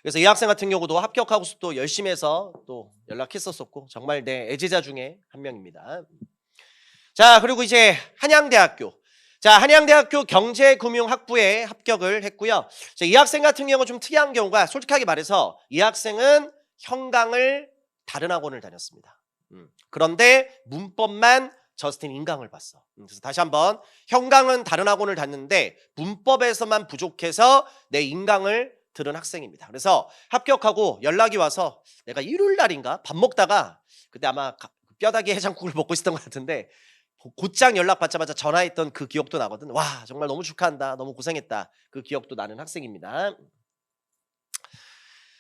그래서 이 학생 같은 경우도 합격하고 또 열심히 해서 또 연락했었었고 정말 내 애제자 중에 한 명입니다. 자, 그리고 이제 한양대학교. 자, 한양대학교 경제금융학부에 합격을 했고요. 자, 이 학생 같은 경우는 좀 특이한 경우가 솔직하게 말해서 이 학생은 형강을 다른 학원을 다녔습니다. 그런데 문법만 저스틴 인강을 봤어. 그래서 다시 한번 형강은 다른 학원을 다녔는데 문법에서만 부족해서 내 인강을 들은 학생입니다. 그래서 합격하고 연락이 와서 내가 일요일 날인가 밥 먹다가 그때 아마 뼈다귀 해장국을 먹고 있었던 것 같은데 곧장 연락 받자마자 전화했던 그 기억도 나거든. 와, 정말 너무 축하한다. 너무 고생했다. 그 기억도 나는 학생입니다.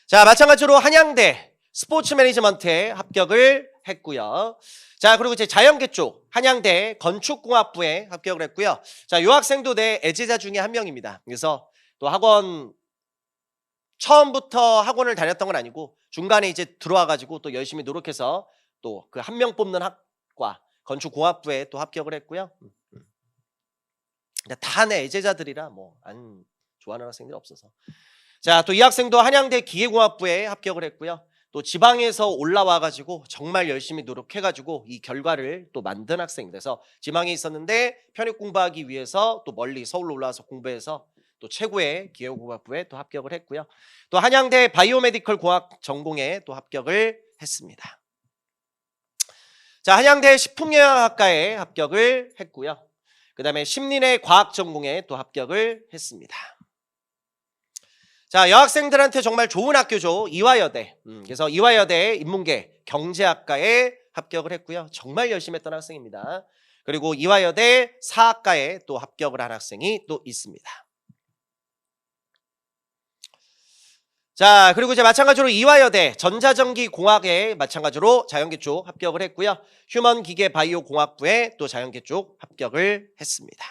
자, 마찬가지로 한양대 스포츠 매니지먼트에 합격을 했고요. 자, 그리고 이제 자연계 쪽 한양대 건축공학부에 합격을 했고요. 자, 이 학생도 내 애제자 중에 한 명입니다. 그래서 또 학원 처음부터 학원을 다녔던 건 아니고 중간에 이제 들어와가지고 또 열심히 노력해서 또 그 한 명 뽑는 학과 건축공학부에 또 합격을 했고요. 다 내 애제자들이라 뭐 안 좋아하는 학생들이 없어서. 자, 또 이 학생도 한양대 기계공학부에 합격을 했고요. 또 지방에서 올라와가지고 정말 열심히 노력해가지고 이 결과를 또 만든 학생입니다. 그래서 지방에 있었는데 편입 공부하기 위해서 또 멀리 서울로 올라와서 공부해서 또 최고의 기계공학부에 또 합격을 했고요. 또 한양대 바이오메디컬 공학 전공에 또 합격을 했습니다. 자, 한양대 식품영양학과에 합격을 했고요. 그 다음에 심리내 과학 전공에 또 합격을 했습니다. 자, 여학생들한테 정말 좋은 학교죠. 이화여대. 그래서 이화여대 인문계 경제학과에 합격을 했고요. 정말 열심히 했던 학생입니다. 그리고 이화여대 사학과에 또 합격을 한 학생이 또 있습니다. 자, 그리고 이제 마찬가지로 이화여대 전자전기공학에 마찬가지로 자연계 쪽 합격을 했고요. 휴먼기계바이오공학부에 또 자연계 쪽 합격을 했습니다.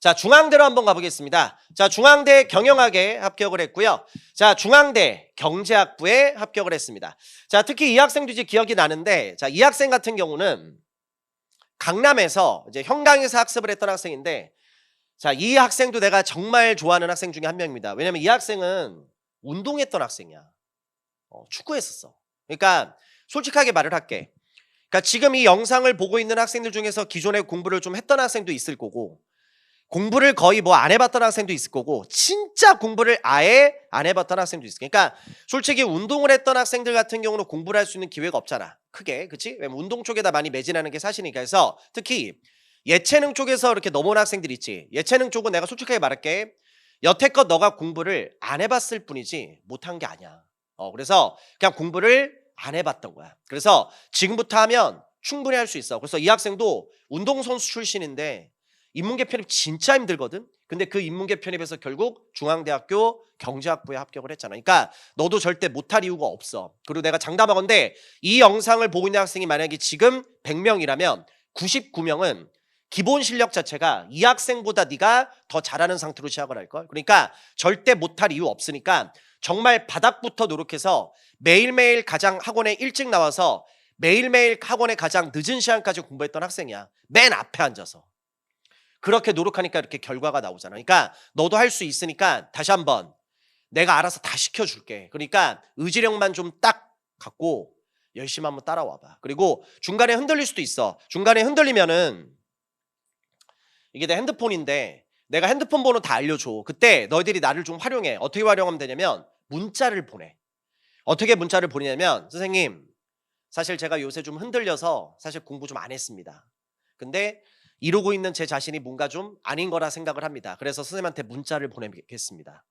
자, 중앙대로 한번 가보겠습니다. 자, 중앙대 경영학에 합격을 했고요. 자, 중앙대 경제학부에 합격을 했습니다. 자, 특히 이 학생도 이제 기억이 나는데, 자, 이 학생 같은 경우는 강남에서 이제 형강에서 학습을 했던 학생인데, 자, 이 학생도 내가 정말 좋아하는 학생 중에 한 명입니다. 왜냐면 이 학생은 운동했던 학생이야. 축구했었어. 그러니까 솔직하게 말을 할게. 그러니까 지금 이 영상을 보고 있는 학생들 중에서 기존에 공부를 좀 했던 학생도 있을 거고, 공부를 거의 뭐 안 해봤던 학생도 있을 거고, 진짜 공부를 아예 안 해봤던 학생도 있을 거야. 그러니까 솔직히 운동을 했던 학생들 같은 경우는 공부를 할 수 있는 기회가 없잖아. 크게. 그치? 왜냐면 운동 쪽에다 많이 매진하는 게 사실이니까. 그래서 특히 예체능 쪽에서 이렇게 넘어온 학생들 있지. 예체능 쪽은 내가 솔직하게 말할게. 여태껏 너가 공부를 안 해봤을 뿐이지 못한 게 아니야. 그래서 그냥 공부를 안 해봤던 거야. 그래서 지금부터 하면 충분히 할 수 있어. 그래서 이 학생도 운동선수 출신인데 인문계 편입 진짜 힘들거든. 근데 그 인문계 편입에서 결국 중앙대학교 경제학부에 합격을 했잖아. 그러니까 너도 절대 못할 이유가 없어. 그리고 내가 장담하건대 이 영상을 보고 있는 학생이 만약에 지금 100명이라면 99명은 기본 실력 자체가 이 학생보다 네가 더 잘하는 상태로 시작을 할걸. 그러니까 절대 못할 이유 없으니까 정말 바닥부터 노력해서 매일매일 가장 학원에 일찍 나와서 매일매일 학원에 가장 늦은 시간까지 공부했던 학생이야. 맨 앞에 앉아서. 그렇게 노력하니까 이렇게 결과가 나오잖아. 그러니까 너도 할 수 있으니까 다시 한번 내가 알아서 다 시켜줄게. 그러니까 의지력만 좀 딱 갖고 열심히 한번 따라와봐. 그리고 중간에 흔들릴 수도 있어. 중간에 흔들리면은 이게 내 핸드폰인데 내가 핸드폰 번호 다 알려줘. 그때 너희들이 나를 좀 활용해. 어떻게 활용하면 되냐면 문자를 보내. 어떻게 문자를 보내냐면 선생님 사실 제가 요새 좀 흔들려서 사실 공부 좀 안 했습니다. 근데 이러고 있는 제 자신이 뭔가 좀 아닌 거라 생각을 합니다. 그래서 선생님한테 문자를 보내겠습니다.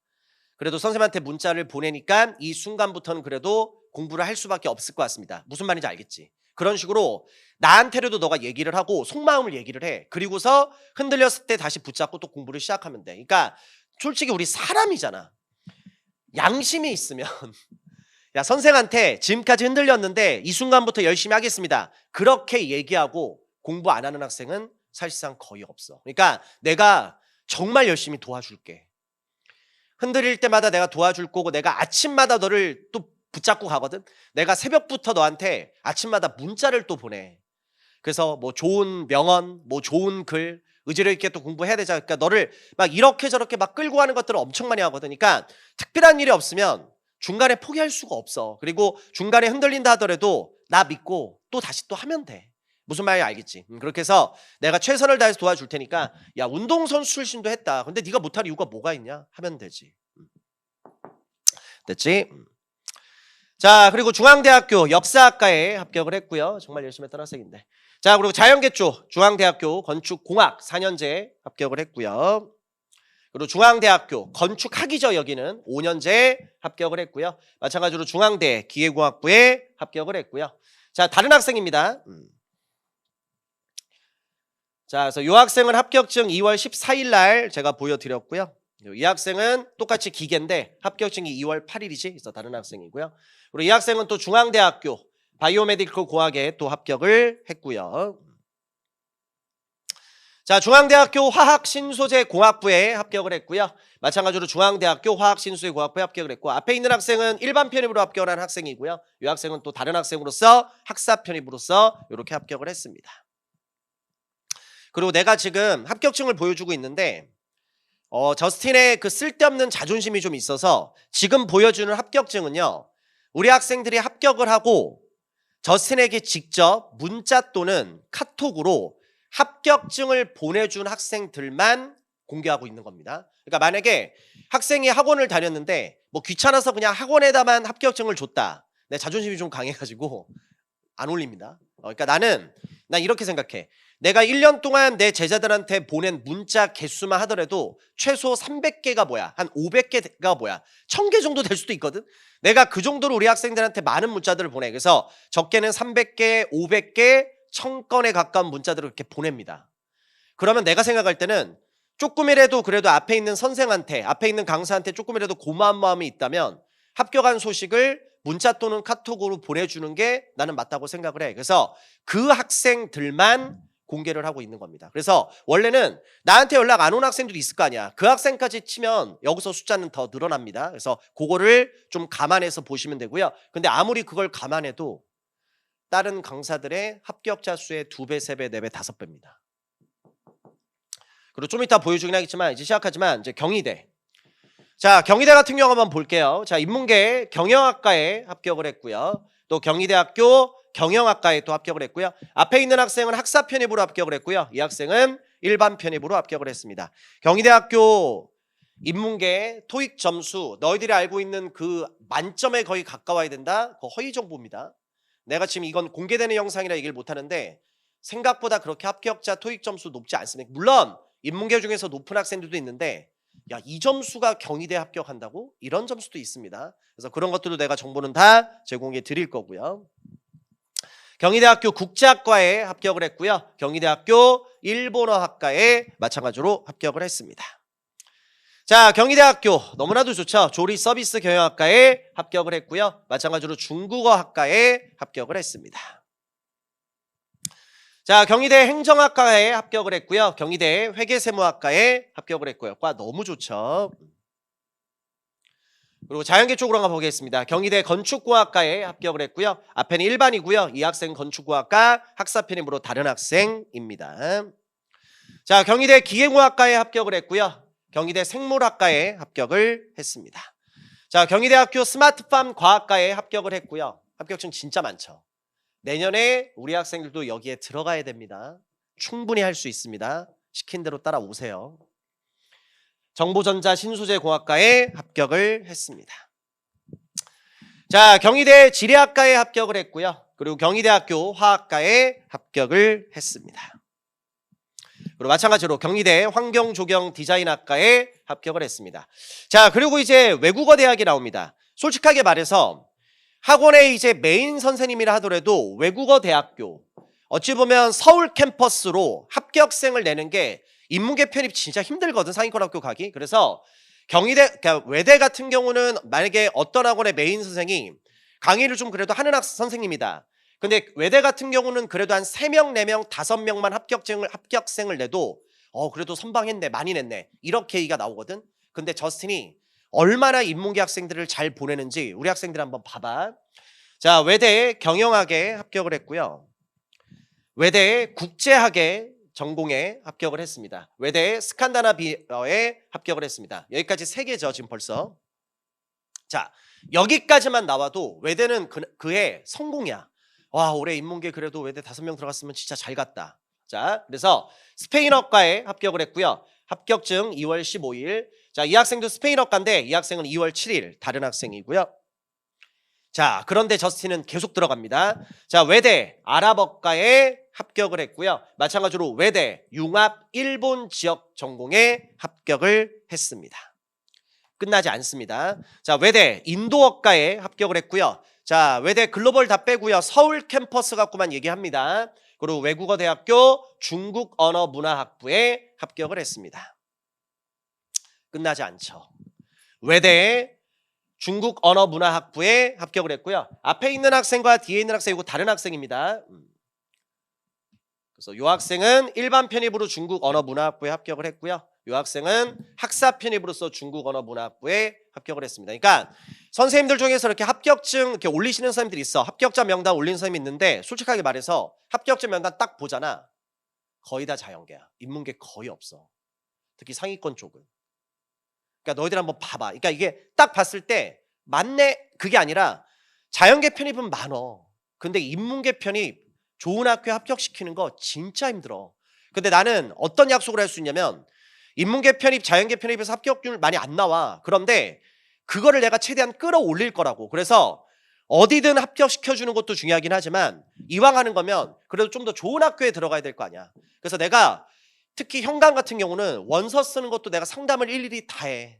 그래도 선생님한테 문자를 보내니까 이 순간부터는 그래도 공부를 할 수밖에 없을 것 같습니다. 무슨 말인지 알겠지? 그런 식으로 나한테라도 너가 얘기를 하고 속마음을 얘기를 해. 그리고서 흔들렸을 때 다시 붙잡고 또 공부를 시작하면 돼. 그러니까 솔직히 우리 사람이잖아. 양심이 있으면 야 선생한테 지금까지 흔들렸는데 이 순간부터 열심히 하겠습니다. 그렇게 얘기하고 공부 안 하는 학생은 사실상 거의 없어. 그러니까 내가 정말 열심히 도와줄게. 흔들릴 때마다 내가 도와줄 거고 내가 아침마다 너를 또 붙잡고 가거든. 내가 새벽부터 너한테 아침마다 문자를 또 보내. 그래서 뭐 좋은 명언, 뭐 좋은 글, 의지력 있게 또 공부해야 되잖아. 그러니까 너를 막 이렇게 저렇게 막 끌고 가는 것들을 엄청 많이 하거든. 그러니까 특별한 일이 없으면 중간에 포기할 수가 없어. 그리고 중간에 흔들린다 하더라도 나 믿고 또 다시 또 하면 돼. 무슨 말인지 알겠지? 그렇게 해서 내가 최선을 다해서 도와줄 테니까 야 운동선수 출신도 했다. 근데 네가 못할 이유가 뭐가 있냐? 하면 되지. 됐지? 자 그리고 중앙대학교 역사학과에 합격을 했고요. 정말 열심히 했던 학생인데. 자 그리고 자연계 쪽 중앙대학교 건축공학 4년제 합격을 했고요. 그리고 중앙대학교 건축학이죠. 여기는 5년제 합격을 했고요. 마찬가지로 중앙대 기계공학부에 합격을 했고요. 자 다른 학생입니다. 자, 그래서 이 학생은 합격증 2월 14일 날 제가 보여드렸고요. 이 학생은 똑같이 기계인데 합격증이 2월 8일이지. 그래서 다른 학생이고요. 그리고 이 학생은 또 중앙대학교 바이오메디컬 공학에 또 합격을 했고요. 자, 중앙대학교 화학신소재공학부에 합격을 했고요. 마찬가지로 중앙대학교 화학신소재공학부에 합격을 했고 앞에 있는 학생은 일반 편입으로 합격을 한 학생이고요. 이 학생은 또 다른 학생으로서 학사 편입으로서 이렇게 합격을 했습니다. 그리고 내가 지금 합격증을 보여주고 있는데 저스틴의 그 쓸데없는 자존심이 좀 있어서 지금 보여주는 합격증은요, 우리 학생들이 합격을 하고 저스틴에게 직접 문자 또는 카톡으로 합격증을 보내준 학생들만 공개하고 있는 겁니다. 그러니까 만약에 학생이 학원을 다녔는데 뭐 귀찮아서 그냥 학원에다만 합격증을 줬다. 내 자존심이 좀 강해가지고 안 올립니다. 그러니까 난 이렇게 생각해. 내가 1년 동안 내 제자들한테 보낸 문자 개수만 하더라도 최소 300개가 뭐야? 한 500개가 뭐야? 1000개 정도 될 수도 있거든? 내가 그 정도로 우리 학생들한테 많은 문자들을 보내. 그래서 적게는 300개, 500개, 1000건에 가까운 문자들을 이렇게 보냅니다. 그러면 내가 생각할 때는 조금이라도 그래도 앞에 있는 선생한테, 앞에 있는 강사한테 조금이라도 고마운 마음이 있다면 합격한 소식을 문자 또는 카톡으로 보내주는 게 나는 맞다고 생각을 해. 그래서 그 학생들만 공개를 하고 있는 겁니다. 그래서 원래는 나한테 연락 안 온 학생들도 있을 거 아니야. 그 학생까지 치면 여기서 숫자는 더 늘어납니다. 그래서 그거를 좀 감안해서 보시면 되고요. 근데 아무리 그걸 감안해도 다른 강사들의 합격자 수의 2배, 3배, 4배, 5배입니다. 그리고 좀 이따 보여주긴 하겠지만 이제 시작하지만 이제 경희대. 자, 경희대 같은 경우 한번 볼게요. 자, 인문계 경영학과에 합격을 했고요. 또 경희대학교 경영학과에 또 합격을 했고요. 앞에 있는 학생은 학사 편입으로 합격을 했고요. 이 학생은 일반 편입으로 합격을 했습니다. 경희대학교 인문계 토익 점수 너희들이 알고 있는 그 만점에 거의 가까워야 된다. 그거 허위 정보입니다. 내가 지금 이건 공개되는 영상이라 얘기를 못하는데 생각보다 그렇게 합격자 토익 점수 높지 않습니다. 물론 인문계 중에서 높은 학생들도 있는데 야, 이 점수가 경희대 합격한다고? 이런 점수도 있습니다. 그래서 그런 것들도 내가 정보는 다 제공해 드릴 거고요. 경희대학교 국제학과에 합격을 했고요. 경희대학교 일본어학과에 마찬가지로 합격을 했습니다. 자, 경희대학교 너무나도 좋죠. 조리 서비스 경영학과에 합격을 했고요. 마찬가지로 중국어학과에 합격을 했습니다. 자, 경희대 행정학과에 합격을 했고요. 경희대 회계세무학과에 합격을 했고요. 과 너무 좋죠. 그리고 자연계 쪽으로 한번 보겠습니다. 경희대 건축공학과에 합격을 했고요. 앞에는 일반이고요. 이 학생 건축공학과 학사 편입으로 다른 학생입니다. 자, 경희대 기계공학과에 합격을 했고요. 경희대 생물학과에 합격을 했습니다. 자, 경희대학교 스마트팜 과학과에 합격을 했고요. 합격증 진짜 많죠. 내년에 우리 학생들도 여기에 들어가야 됩니다. 충분히 할 수 있습니다. 시킨 대로 따라오세요. 정보전자 신소재공학과에 합격을 했습니다. 자, 경희대 지리학과에 합격을 했고요. 그리고 경희대학교 화학과에 합격을 했습니다. 그리고 마찬가지로 경희대 환경조경 디자인학과에 합격을 했습니다. 자, 그리고 이제 외국어 대학이 나옵니다. 솔직하게 말해서 학원의 이제 메인 선생님이라 하더라도 외국어 대학교 어찌 보면 서울 캠퍼스로 합격생을 내는 게 인문계 편입 진짜 힘들거든, 상위권 학교 가기. 그래서 경희대, 그러니까 외대 같은 경우는 만약에 어떤 학원의 메인 선생이 강의를 좀 그래도 하는 선생님이다. 근데 외대 같은 경우는 그래도 한 3명, 4명, 5명만 합격생을 내도 그래도 선방했네, 많이 냈네. 이렇게 얘기가 나오거든. 근데 저스틴이 얼마나 인문계 학생들을 잘 보내는지 우리 학생들 한번 봐봐. 자, 외대 경영학에 합격을 했고요. 외대 국제학에 전공에 합격을 했습니다. 외대 스칸다나비아에 합격을 했습니다. 여기까지 3개죠, 지금 벌써. 자, 여기까지만 나와도 외대는 그의 성공이야. 와, 올해 인문계 그래도 외대 5명 들어갔으면 진짜 잘 갔다. 자, 그래서 스페인어과에 합격을 했고요. 합격증 2월 15일. 자, 이 학생도 스페인어과인데 이 학생은 2월 7일 다른 학생이고요. 자, 그런데 저스틴은 계속 들어갑니다. 자, 외대 아랍어과에 합격을 했고요. 마찬가지로 외대 융합 일본 지역 전공에 합격을 했습니다. 끝나지 않습니다. 자, 외대 인도어과에 합격을 했고요. 자, 외대 글로벌 다 빼고요. 서울 캠퍼스 갖고만 얘기합니다. 그리고 외국어 대학교 중국 언어 문화학부에 합격을 했습니다. 끝나지 않죠. 외대 중국 언어 문화학부에 합격을 했고요. 앞에 있는 학생과 뒤에 있는 학생이고 다른 학생입니다. 그래서 이 학생은 일반 편입으로 중국 언어 문화학부에 합격을 했고요. 이 학생은 학사 편입으로서 중국 언어 문화학부에 합격을 했습니다. 그러니까 선생님들 중에서 이렇게 합격증 이렇게 올리시는 선생님들이 있어. 합격자 명단 올리는 선생님이 있는데 솔직하게 말해서 합격자 명단 딱 보잖아. 거의 다 자연계야. 인문계 거의 없어. 특히 상위권 쪽은. 그러니까 너희들 한번 봐봐. 그러니까 이게 딱 봤을 때 맞네 그게 아니라 자연계 편입은 많어. 근데 인문계 편입 좋은 학교에 합격시키는 거 진짜 힘들어. 근데 나는 어떤 약속을 할 수 있냐면 인문계 편입, 자연계 편입에서 합격률 많이 안 나와. 그런데 그거를 내가 최대한 끌어올릴 거라고. 그래서 어디든 합격시켜주는 것도 중요하긴 하지만 이왕 하는 거면 그래도 좀 더 좋은 학교에 들어가야 될 거 아니야. 그래서 내가 특히 현강 같은 경우는 원서 쓰는 것도 내가 상담을 일일이 다 해.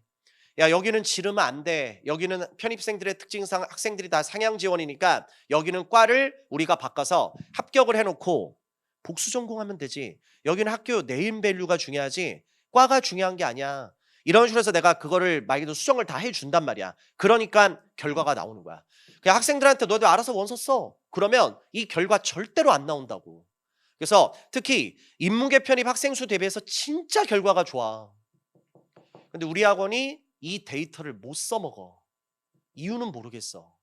야, 여기는 지르면 안 돼. 여기는 편입생들의 특징상 학생들이 다 상향 지원이니까 여기는 과를 우리가 바꿔서 합격을 해놓고 복수 전공하면 되지. 여기는 학교 네임밸류가 중요하지 과가 중요한 게 아니야. 이런 식으로 해서 내가 그거를 말기도 수정을 다 해준단 말이야. 그러니까 결과가 나오는 거야. 그냥 학생들한테 너희들 알아서 원서 써. 그러면 이 결과 절대로 안 나온다고. 그래서 특히 인문계 편입 학생 수 대비해서 진짜 결과가 좋아. 근데 우리 학원이 이 데이터를 못 써먹어. 이유는 모르겠어.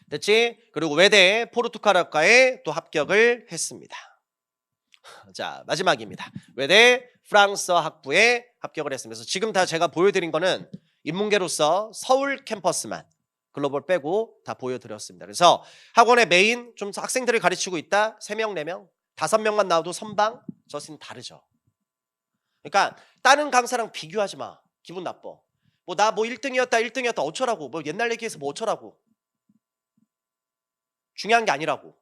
됐지? 그리고 외대 포르투갈 학과에 또 합격을 했습니다. 자, 마지막입니다. 외대 프랑스어 학부에 합격을 했습니다. 그래서 지금 다 제가 보여드린 거는 인문계로서 서울 캠퍼스만 글로벌 빼고 다 보여드렸습니다. 그래서 학원의 메인 좀 학생들을 가르치고 있다. 3명, 4명, 5명만 나와도 선방, 저는 다르죠. 그러니까 다른 강사랑 비교하지 마. 기분 나빠. 뭐 나 뭐 1등이었다 어쩌라고. 뭐 옛날 얘기해서 뭐 어쩌라고. 중요한 게 아니라고.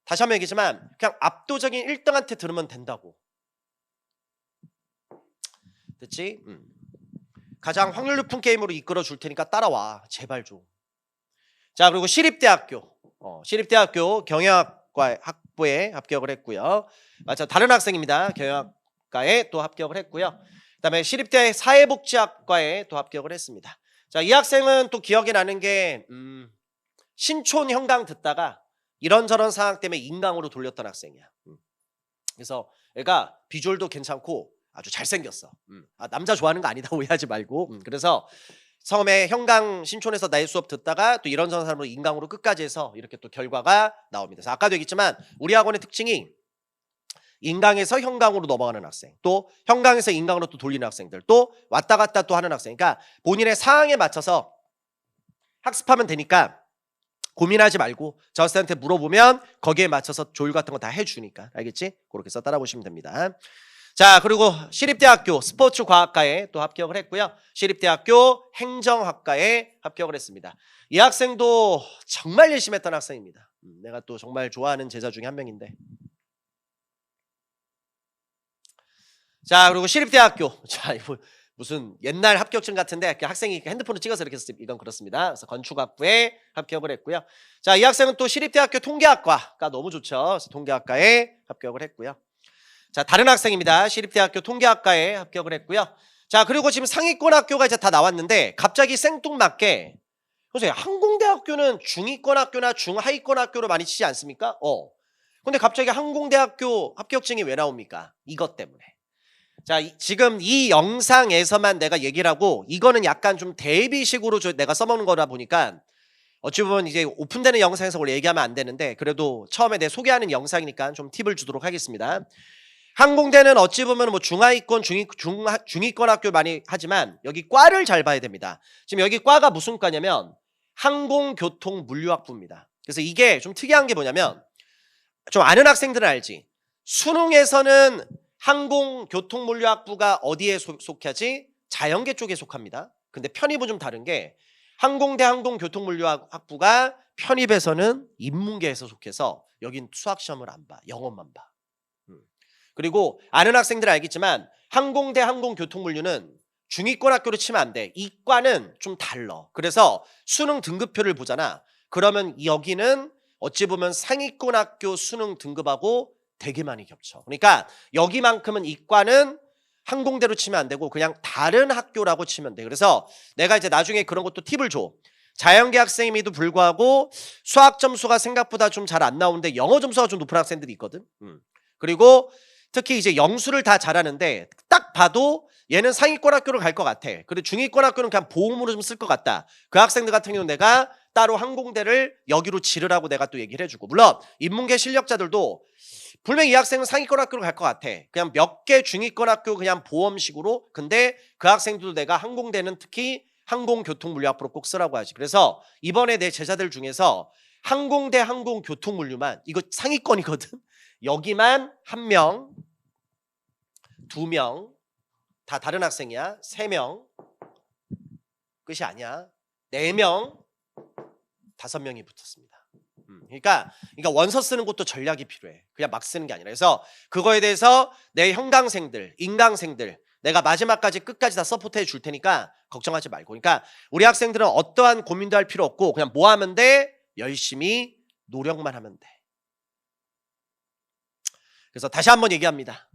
다시 한번 얘기지만 그냥 압도적인 1등한테 들으면 된다고. 됐지? 가장 확률 높은 게임으로 이끌어 줄 테니까 따라와. 제발 좀. 자, 그리고 시립대학교. 시립대학교 경영학과 학부에 합격을 했고요. 맞아, 다른 학생입니다. 경영학과에 또 합격을 했고요. 그다음에 시립대 사회복지학과에 또 합격을 했습니다. 자, 이 학생은 또 기억이 나는 게 신촌 현강 듣다가 이런저런 상황 때문에 인강으로 돌렸던 학생이야. 그래서 얘가 비주얼도 괜찮고 아주 잘생겼어. 남자 좋아하는 거 아니다 오해하지 말고. 그래서 처음에 현강 신촌에서 나의 수업 듣다가 또 이런저런 사람으로 인강으로 끝까지 해서 이렇게 또 결과가 나옵니다. 그래서 아까도 얘기했지만 우리 학원의 특징이 인강에서 현강으로 넘어가는 학생, 또 현강에서 인강으로 또 돌리는 학생들, 또 왔다 갔다 또 하는 학생. 그러니까 본인의 상황에 맞춰서 학습하면 되니까 고민하지 말고 저스한테 물어보면 거기에 맞춰서 조율 같은 거 다 해주니까. 알겠지? 그렇게 해서 따라보시면 됩니다. 자, 그리고 시립대학교 스포츠과학과에 또 합격을 했고요. 시립대학교 행정학과에 합격을 했습니다. 이 학생도 정말 열심히 했던 학생입니다. 내가 또 정말 좋아하는 제자 중에 한 명인데. 자, 그리고 시립대학교. 자, 이거 무슨 옛날 합격증 같은데 학생이 핸드폰으로 찍어서 이렇게 썼어요. 이건 그렇습니다. 그래서 건축학부에 합격을 했고요. 자, 이 학생은 또 시립대학교 통계학과가 너무 좋죠. 그래서 통계학과에 합격을 했고요. 자, 다른 학생입니다. 시립대학교 통계학과에 합격을 했고요. 자, 그리고 지금 상위권 학교가 이제 다 나왔는데 갑자기 생뚱맞게 그래서 항공대학교는 중위권 학교나 중하위권 학교로 많이 치지 않습니까? 근데 갑자기 항공대학교 합격증이 왜 나옵니까? 이것 때문에. 자, 지금 이 영상에서만 내가 얘기를 하고 이거는 약간 좀 대비식으로 내가 써먹는 거다 보니까 어찌 보면 이제 오픈되는 영상에서 원래 얘기하면 안 되는데 그래도 처음에 내 소개하는 영상이니까 좀 팁을 주도록 하겠습니다. 항공대는 어찌 보면 뭐 중하위권, 중위권 학교 많이 하지만 여기 과를 잘 봐야 됩니다. 지금 여기 과가 무슨 과냐면 항공교통물류학부입니다. 그래서 이게 좀 특이한 게 뭐냐면 좀 아는 학생들은 알지. 수능에서는 항공교통물류학부가 어디에 속하지? 자연계 쪽에 속합니다. 근데 편입은 좀 다른 게 항공대 항공교통물류학부가 편입에서는 인문계에서 속해서 여긴 수학시험을 안 봐. 영어만 봐. 그리고 아는 학생들은 알겠지만 항공대 항공교통물류는 중위권 학교로 치면 안 돼. 이과는 좀 달라. 그래서 수능 등급표를 보잖아. 그러면 여기는 어찌 보면 상위권 학교 수능 등급하고 되게 많이 겹쳐. 그러니까 여기만큼은 이과는 항공대로 치면 안 되고 그냥 다른 학교라고 치면 돼. 그래서 내가 이제 나중에 그런 것도 팁을 줘. 자연계 학생임에도 불구하고 수학 점수가 생각보다 좀 잘 안 나오는데 영어 점수가 좀 높은 학생들이 있거든. 그리고 특히 이제 영수를 다 잘하는데 딱 봐도 얘는 상위권 학교로 갈 것 같아. 그리고 중위권 학교는 그냥 보험으로 좀 쓸 것 같다. 그 학생들 같은 경우는 내가 따로 항공대를 여기로 지르라고 내가 또 얘기를 해주고 물론 인문계 실력자들도 분명히 이 학생은 상위권 학교로 갈 것 같아. 그냥 몇 개 중위권 학교 그냥 보험식으로. 근데 그 학생들도 내가 항공대는 특히 항공교통물리학부로 꼭 쓰라고 하지. 그래서 이번에 내 제자들 중에서 항공대 항공교통물류만 이거 상위권이거든. 여기만 1명, 2명, 다 다른 학생이야. 3명, 끝이 아니야. 4명, 5명이 붙었습니다. 그러니까 원서 쓰는 것도 전략이 필요해. 그냥 막 쓰는 게 아니라. 그래서 그거에 대해서 내 형강생들, 인강생들 내가 마지막까지 끝까지 다 서포트해 줄 테니까 걱정하지 말고. 그러니까 우리 학생들은 어떠한 고민도 할 필요 없고 그냥 뭐 하면 돼? 열심히 노력만 하면 돼. 그래서 다시 한번 얘기합니다.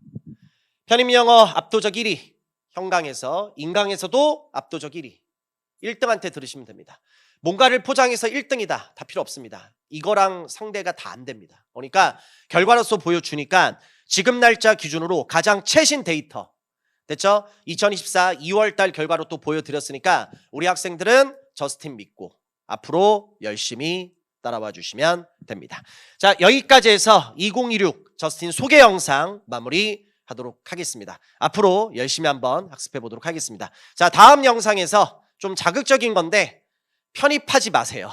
편입영어 압도적 1위, 형강에서, 인강에서도 압도적 1위. 1등한테 들으시면 됩니다. 뭔가를 포장해서 1등이다. 다 필요 없습니다. 이거랑 상대가 다 안 됩니다. 그러니까 결과로서 보여주니까 지금 날짜 기준으로 가장 최신 데이터 됐죠? 2024 2월달 결과로 또 보여드렸으니까 우리 학생들은 저스틴 믿고 앞으로 열심히 따라와 주시면 됩니다. 자, 여기까지 해서 2026 저스틴 소개 영상 마무리하도록 하겠습니다. 앞으로 열심히 한번 학습해 보도록 하겠습니다. 자, 다음 영상에서 좀 자극적인 건데 편입하지 마세요.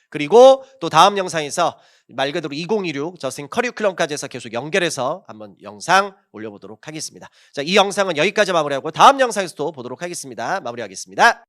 그리고 또 다음 영상에서 말 그대로 2026 저스틴 커리큘럼까지 해서 계속 연결해서 한번 영상 올려보도록 하겠습니다. 자, 이 영상은 여기까지 마무리하고 다음 영상에서 또 보도록 하겠습니다. 마무리하겠습니다.